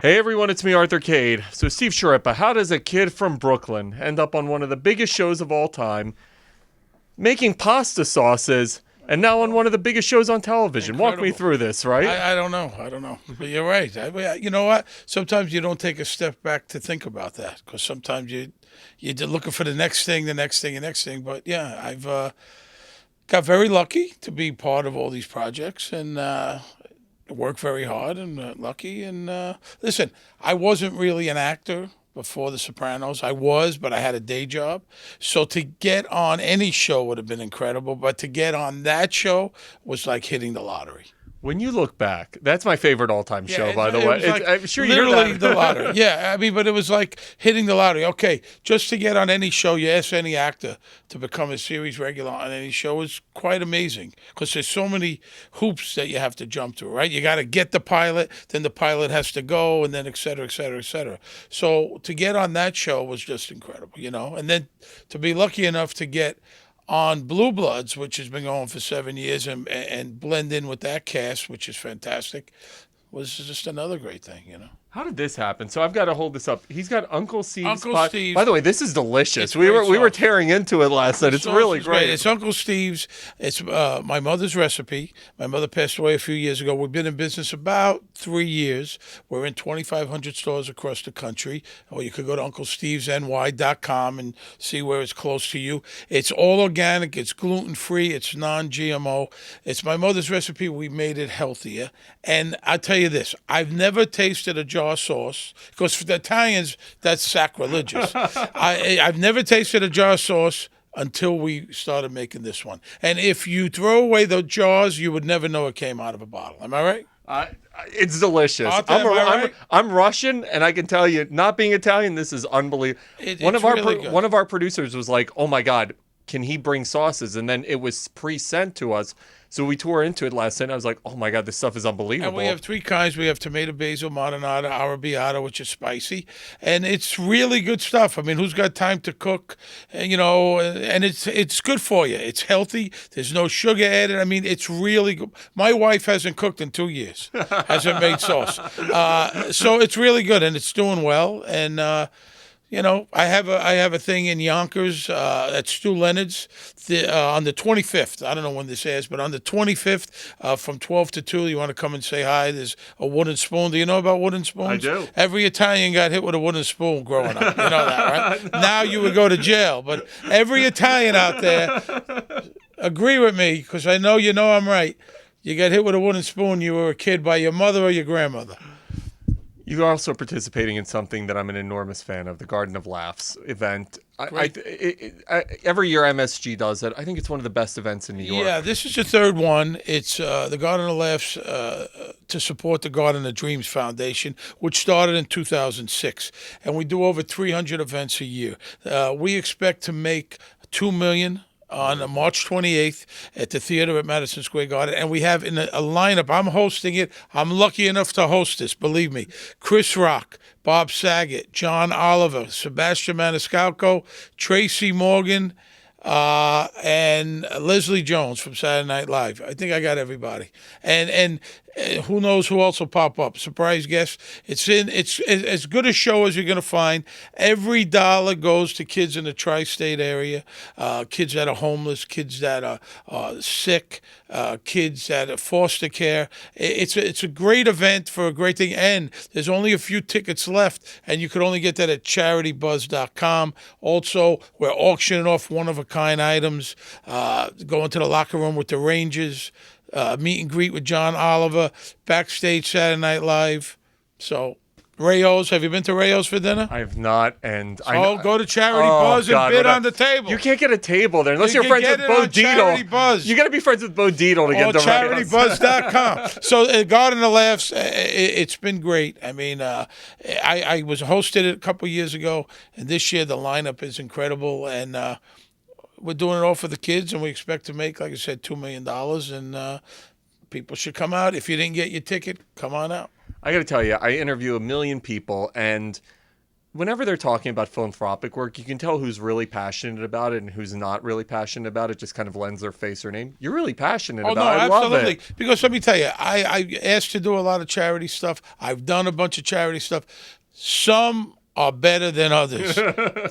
Hey everyone, it's me, Arthur Kade. So Steve Schirripa, how does a kid from Brooklyn end up on one of the biggest shows of all time, making pasta sauces, and now on one of the biggest shows on television? Incredible. Walk me through this, right? I don't know. But you're right. You know what? Sometimes you don't take a step back to think about that because sometimes you're looking for the next thing. But yeah, I've got very lucky to be part of all these projects and work very hard and lucky. And listen, I wasn't really an actor before The Sopranos. I was, but I had a day job. So to get on any show would have been incredible. But to get on that show was like hitting the lottery. When you look back, that's my favorite all-time show, by the way. Like I'm sure you literally heard that. the lottery. Yeah, I mean, but it was like hitting the lottery. Okay, just to get on any show, you ask any actor to become a series regular on any show is quite amazing because there's so many hoops that you have to jump through, right? You got to get the pilot, then the pilot has to go, and then et cetera, et cetera, et cetera. So to get on that show was just incredible, you know? And then to be lucky enough to get on Blue Bloods, which has been going for 7 years, and blend in with that cast, which is fantastic, was just another great thing, you know. How did this happen? So I've got to hold this up. He's got Uncle Steve's Uncle pot. Steve's. By the way, this is delicious. It's We great were sauce. tearing into it last night. It's Sauce really is great. It's Uncle Steve's. It's my mother's recipe. My mother passed away a few years ago. We've been in business about 3 years. We're in 2,500 stores across the country. Or you could go to UncleStevesNY.com and see where it's close to you. It's all organic. It's gluten-free. It's non-GMO. It's my mother's recipe. We made it healthier. And I tell you this, I've never tasted a jar sauce, because for the Italians, that's sacrilegious. I've never tasted a jar sauce until we started making this one. And if you throw away the jars, you would never know it came out of a bottle. Am I right? It's delicious. Arthur, am I right? I'm Russian, and I can tell you, not being Italian, this is unbelievable. One of our producers was like, "Oh my God, can he bring sauces?" And then it was pre-sent to us. So we tore into it last night, and I was like, oh, my God, this stuff is unbelievable. And we have 3 kinds. We have tomato, basil, marinara, arrabbiata, which is spicy. And it's really good stuff. I mean, who's got time to cook? You know, and it's good for you. It's healthy. There's no sugar added. I mean, it's really good. My wife hasn't cooked in 2 years. Hasn't made sauce. So it's really good, and it's doing well. And you know, I have a thing in Yonkers at Stu Leonard's on the 25th. I don't know when this airs, but on the 25th from 12 to 2, you want to come and say hi. There's a wooden spoon. Do you know about wooden spoons? I do. Every Italian got hit with a wooden spoon growing up. You know that, right? Now you would go to jail. But every Italian out there, agree with me, because I know I'm right. You got hit with a wooden spoon, you were a kid, by your mother or your grandmother. You're also participating in something that I'm an enormous fan of, the Garden of Laughs event. Every year MSG does it. I think it's one of the best events in New York. Yeah, this is the third one. It's the Garden of Laughs to support the Garden of Dreams Foundation, which started in 2006. And we do over 300 events a year. We expect to make $2 million on March 28th at the theater at Madison Square Garden. And we have in a lineup, I'm hosting it. I'm lucky enough to host this, believe me. Chris Rock, Bob Saget, John Oliver, Sebastian Maniscalco, Tracy Morgan, and Leslie Jones from Saturday Night Live. I think I got everybody. And who knows who else will pop up? Surprise guests. It's as good a show as you're going to find. Every dollar goes to kids in the tri-state area, kids that are homeless, kids that are sick, kids that are foster care. It's a great event for a great thing. And there's only a few tickets left, and you could only get that at CharityBuzz.com. Also, we're auctioning off one-of-a-kind items, going to the locker room with the Rangers, meet and greet with John Oliver, backstage Saturday Night Live. So, Rayo's, have you been to Rayo's for dinner? I have not, and Go to Charity Buzz and bid on the table. You can't get a table there unless you're friends with Bo Dietl. You got to be friends with Bo Dietl to get the Rayo's. CharityBuzz.com. So, Garden of Laughs, it's been great. I mean, I was hosted it a couple years ago, and this year the lineup is incredible, and we're doing it all for the kids, and we expect to make, like I said, $2 million, and people should come out. If you didn't get your ticket, come on out. I got to tell you, I interview a million people, and whenever they're talking about philanthropic work, you can tell who's really passionate about it and who's not really passionate about it. Just kind of lends their face or name. You're really passionate about it. I love it. Because let me tell you, I asked to do a lot of charity stuff. I've done a bunch of charity stuff. Some are better than others.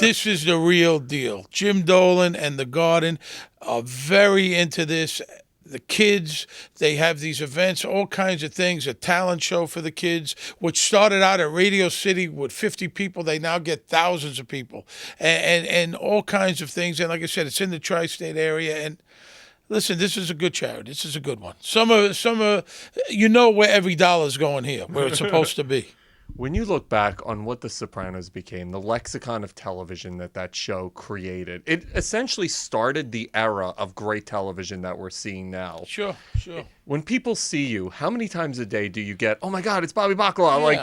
This is the real deal. Jim Dolan and the Garden are very into this. The kids, they have these events, all kinds of things, a talent show for the kids, which started out at Radio City with 50 people. They now get thousands of people and all kinds of things. And like I said, it's in the tri-state area. And listen, this is a good charity. This is a good one. Some are, you know where every dollar's going here, where it's supposed to be. When you look back on what The Sopranos became, the lexicon of television that show created, it essentially started the era of great television that we're seeing now. Sure. When people see you, how many times a day do you get, oh my God, it's Bobby Bacala?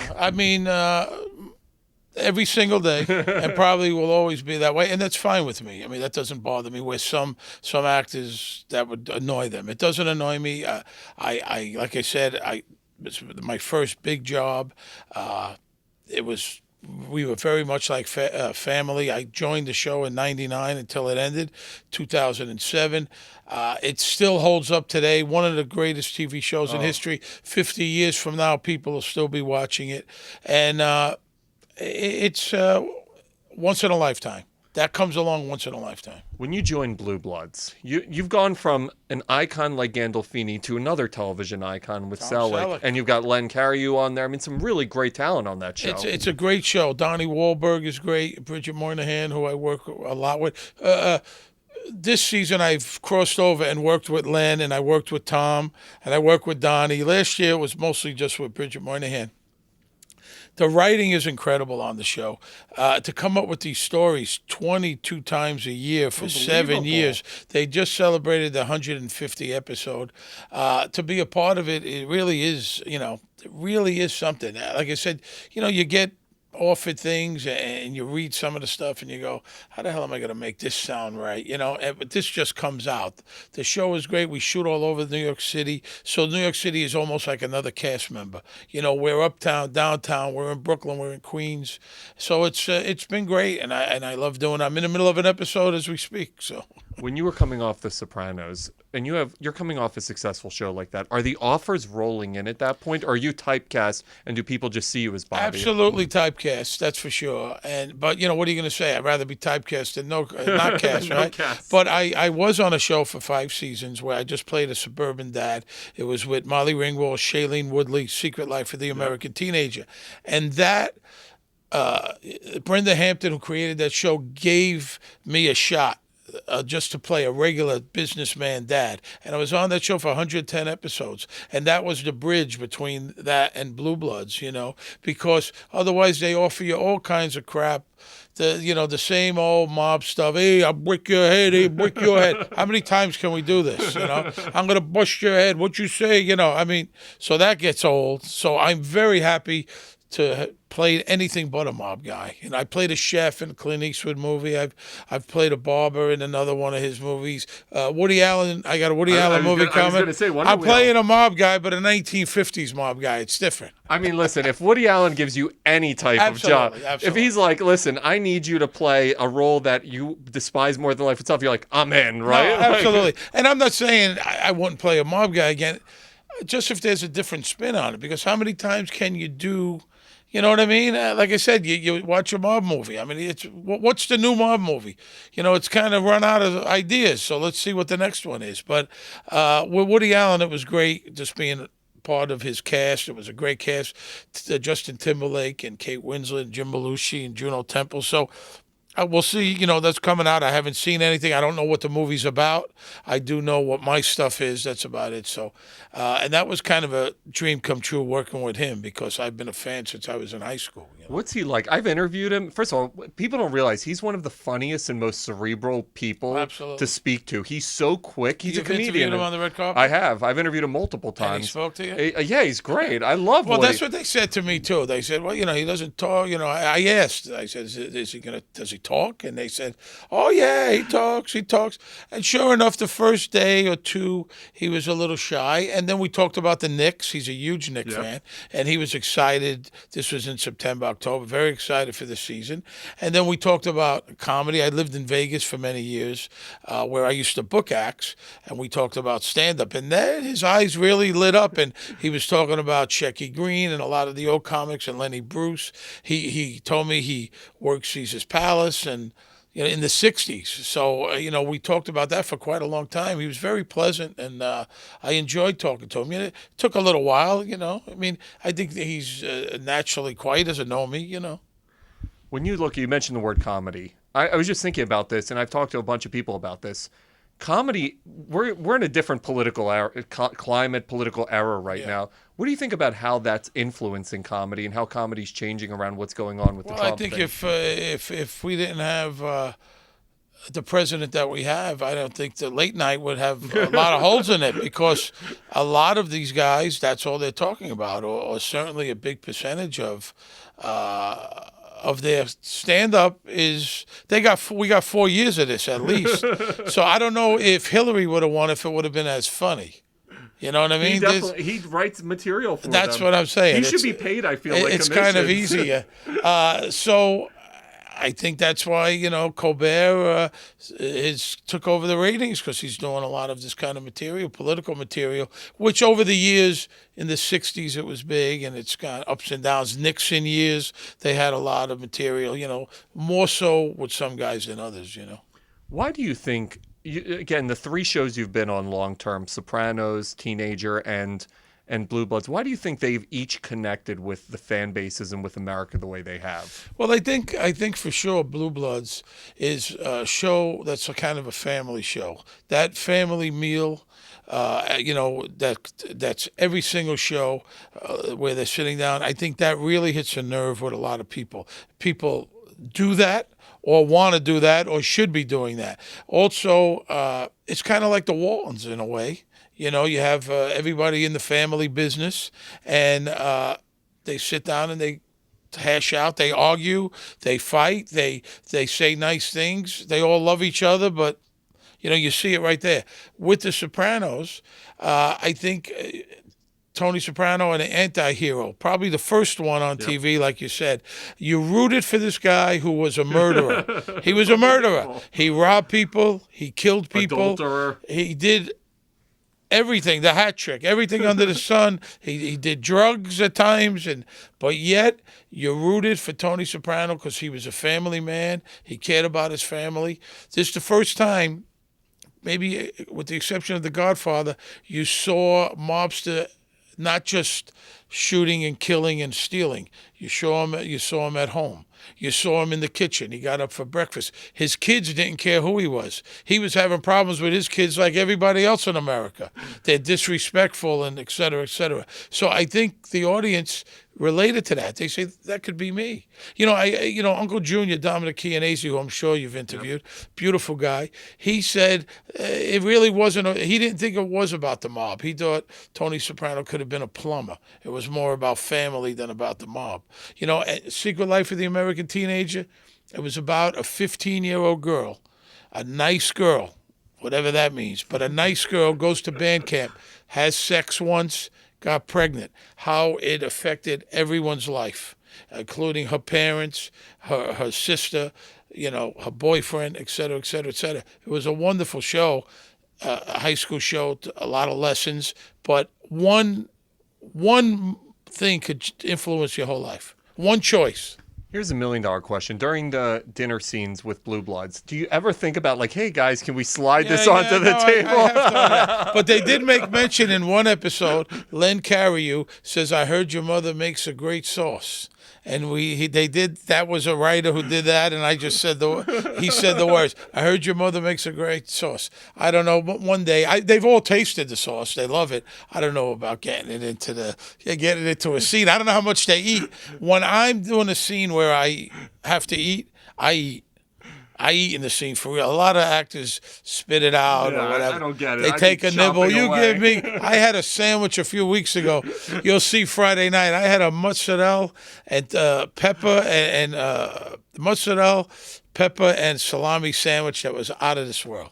Every single day, and probably will always be that way, and that's fine with me. I mean, that doesn't bother me. Where some actors, that would annoy them. It doesn't annoy me. I like I said, it was my first big job. We were very much like family. I joined the show in '99 until it ended, 2007. It still holds up today. One of the greatest TV shows in history. 50 years from now, people will still be watching it, and it's once in a lifetime. That comes along once in a lifetime. When you join Blue Bloods, you've gone from an icon like Gandolfini to another television icon with Selleck, and you've got Len Cariou on there. I mean, some really great talent on that show. It's a great show. Donnie Wahlberg is great. Bridget Moynihan, who I work a lot with. This season, I've crossed over and worked with Len, and I worked with Tom, and I worked with Donnie. Last year, it was mostly just with Bridget Moynihan. The writing is incredible on the show. To come up with these stories 22 times a year for 7 years. They just celebrated the 150th episode. To be a part of it, it really is, it really is something. Like I said, you get offered things and you read some of the stuff and you go, how the hell am I going to make this sound right? But this just comes out. The show is great. We shoot all over New York City. So New York City is almost like another cast member. We're uptown, downtown, we're in Brooklyn, we're in Queens. So it's been great, and I love doing it. I'm in the middle of an episode as we speak. So when you were coming off The Sopranos, and you're coming off a successful show like that, are the offers rolling in at that point, or are you typecast, and do people just see you as Bobby? Absolutely typecast, that's for sure. But what are you going to say? I'd rather be typecast than not cast, right? Cast. But I was on a show for 5 seasons where I just played a suburban dad. It was with Molly Ringwald, Shailene Woodley, Secret Life of the American Teenager, and that Brenda Hampton, who created that show, gave me a shot. Just to play a regular businessman dad. And I was on that show for 110 episodes. And that was the bridge between that and Blue Bloods, because otherwise they offer you all kinds of crap. The same old mob stuff. Hey, I'll break your head. Hey, break your head. How many times can we do this? I'm going to bust your head. What you say? So that gets old. So I'm very happy to play anything but a mob guy. I played a chef in a Clint Eastwood movie. I've played a barber in another one of his movies. Woody Allen, I got a Woody Allen movie coming. I was going to say, I'm playing a mob guy, but a 1950s mob guy. It's different. I mean, listen, if Woody Allen gives you any type of job, if he's like, listen, I need you to play a role that you despise more than life itself, you're like, I'm in, right? No, absolutely. And I'm not saying I wouldn't play a mob guy again, just if there's a different spin on it, because how many times can you do... You know what I mean? Like I said, you watch a mob movie. I mean, what's the new mob movie? It's kind of run out of ideas, so let's see what the next one is. But with Woody Allen, it was great just being part of his cast. It was a great cast. Justin Timberlake and Kate Winslet and Jim Belushi and Juno Temple. So we'll see, that's coming out. I haven't seen anything. I don't know what the movie's about. I do know what my stuff is. That's about it. So, and that was kind of a dream come true working with him because I've been a fan since I was in high school. What's he like? I've interviewed him. First of all, people don't realize he's one of the funniest and most cerebral people to speak to. He's so quick. He's a comedian. You've interviewed him on the red carpet? I have. I've interviewed him multiple times. And he spoke to you? Yeah, he's great. I love that's what they said to me, too. They said, well, he doesn't talk. I asked. I said, does he talk? And they said, oh, yeah, he talks. And sure enough, the first day or two, he was a little shy. And then we talked about the Knicks. He's a huge Knicks fan. And he was excited. This was in September, October, very excited for the season. And then we talked about comedy. I lived in Vegas for many years where I used to book acts. And we talked about stand-up. And then his eyes really lit up. And he was talking about Shecky Green and a lot of the old comics and Lenny Bruce. He told me he worked Caesar's Palace and in the 60s. So, we talked about that for quite a long time. He was very pleasant, and I enjoyed talking to him. It took a little while, I mean, I think that he's naturally quiet, doesn't know me, When you mentioned the word comedy. I was just thinking about this, and I've talked to a bunch of people about this. Comedy, we're in a different political political era right now. What do you think about how that's influencing comedy and how comedy's changing around what's going on with the Trump thing? I think if we didn't have the president that we have, I don't think the late night would have a lot of holes in it, because a lot of these guys, that's all they're talking about, or certainly a big percentage of their stand-up is we got 4 years of this at least. So I don't know if Hillary would have won if it would have been as funny. You know what I mean? He writes material for That's them. what I'm saying. He should be paid, I feel like, it's kind of easier. So I think that's why, Colbert took over the ratings, because he's doing a lot of this kind of material, political material, which over the years, in the 60s, it was big, and it's got ups and downs. Nixon years, they had a lot of material, more so with some guys than others, Why do you think, again, the three shows you've been on long-term, Sopranos, Teenager, and Blue Bloods, why do you think they've each connected with the fan bases and with America the way they have? Well, I think for sure Blue Bloods is a show that's a kind of a family show. That family meal, that's every single show where they're sitting down. I think that really hits a nerve with a lot of people. People do that, or want to do that, or should be doing that. Also, it's kind of like the Waltons in a way. You have everybody in the family business, and they sit down and they hash out, they argue, they fight, they say nice things. They all love each other, but, you see it right there. With The Sopranos, I think Tony Soprano, an anti-hero, probably the first one on TV, like you said. You rooted for this guy who was a murderer. He was a murderer. He robbed people. He killed people. Adulterer. He did everything, the hat trick, everything under the sun. He did drugs at times, but yet you rooted for Tony Soprano because he was a family man. He cared about his family. This is the first time, maybe with the exception of The Godfather, you saw mobster not just shooting and killing and stealing. You saw him at home. You saw him in the kitchen. He got up for breakfast. His kids didn't care who he was. He was having problems with his kids like everybody else in America. They're disrespectful and et cetera, et cetera. So I think the audience related to that. They say, that could be me. Uncle Junior, Dominic Chianese, who I'm sure you've interviewed, beautiful guy, he said it really wasn't, he didn't think it was about the mob. He thought Tony Soprano could have been a plumber. It was more about family than about the mob. Secret Life of the American Teenager, it was about a 15-year-old girl, a nice girl, whatever that means, but a nice girl goes to band camp, has sex once, got pregnant, how it affected everyone's life, including her parents, her sister, her boyfriend, et cetera, et cetera, et cetera. It was a wonderful show, a high school show, a lot of lessons, but one thing could influence your whole life. One choice. Here's $1 million question. During the dinner scenes with Blue Bloods, do you ever think about like, hey guys, can we slide this onto the table? I have to, but they did make mention in one episode, Len Cariou says, I heard your mother makes a great sauce. And they did, that was a writer who did that, and I just said he said the words, I heard your mother makes a great sauce. I don't know, but one day, they've all tasted the sauce, they love it. I don't know about getting it into a scene. I don't know how much they eat. When I'm doing a scene where I have to eat, I eat. I eat in the scene for real. A lot of actors spit it out or whatever. I don't get it. They I'd take be a nibble. chopping You away. give me. I had a sandwich a few weeks ago. You'll see Friday night. I had a mozzarella and pepper and mozzarella, pepper and salami sandwich that was out of this world.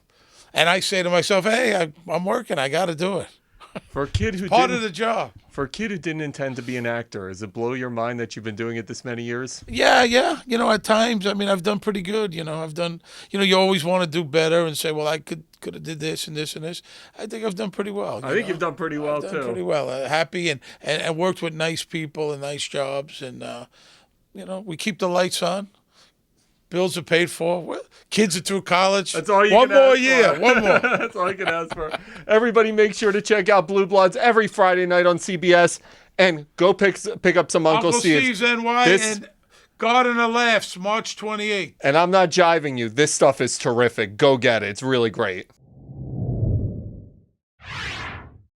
And I say to myself, hey, I'm working. I got to do it. For a kid who Part of the job. For a kid who didn't intend to be an actor, does it blow your mind that you've been doing it this many years? Yeah. You know, at times, I mean, I've done pretty good. You know, I've done. You know, you always want to do better and say, well, I could have did this and this and this. I think I've done pretty well. I think you've done pretty well I've done too. Pretty well. Happy and worked with nice people and nice jobs, and you know, we keep the lights on. Bills are paid for. Kids are through college. That's all you One can more ask year. for. One more. That's all you can ask for. Everybody make sure to check out Blue Bloods every Friday night on CBS and go pick up some Uncle Steve's NY and Garden of Laughs, March 28th. And I'm not jiving you. This stuff is terrific. Go get it. It's really great.